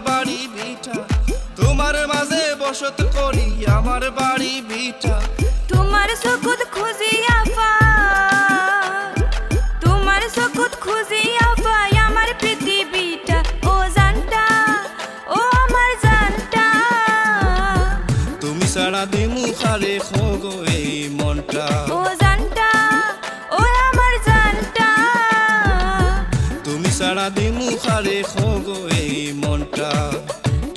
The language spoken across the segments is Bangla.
বাড়ি ভিটা, তোমার মাঝে বসত করি আমার বাড়ি ভিটা। তোমার সুকুত খুঁজি আফাই, তোমার সুকুত খুঁজি আফাই আমার পৃথিবীটা। ও জানটা, ও আমার জানটা, তুমি ছাড়া দিমু খারে খোগো এই মনটা। ও জানটা, ও আমার জানটা, তুমি ছাড়া দিমু খারে খোগো এই মনটা।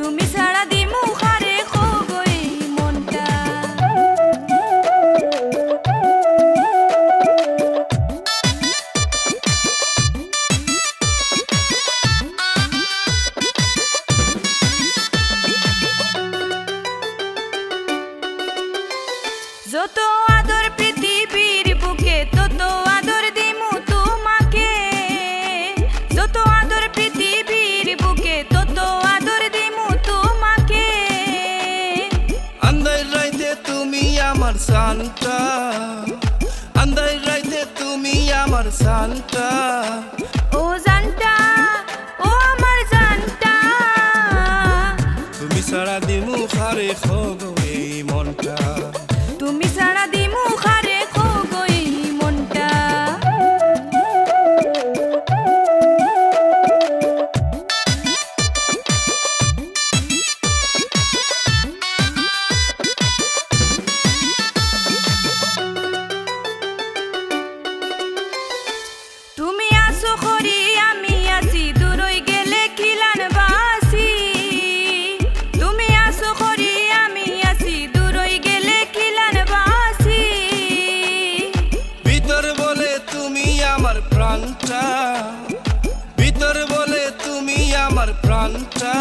তুমি ছাড়া দিমু খারে খোগো এই মনটা। যত আদর পৃথিবীর বুকে তত আদর দিমু তোমাকে, যত আদর পৃথিবীর বুকে তত আদর দিমু তোমাকে। আন্দাই রাইতে তুমি আমার সান্টা, আন্দাই রাইতে তুমি আমার সান্টা। ও জানটা, ও আমার জানটা, তুমি ছাড়া দিমু খারে খোগো এই মনটা। তুমি ছাড়া দিমু খারে খোগো এই মনটা। তুমি আসো খরি আমি আসি দূরই গেলে খিলান বাসি, তুমি আসো খরি আমি আসি দূরই গেলে খিলান বাসি। ভিতর বলে তুমি আমার প্রাণটা, ভিতর বলে তুমি আমার প্রাণটা।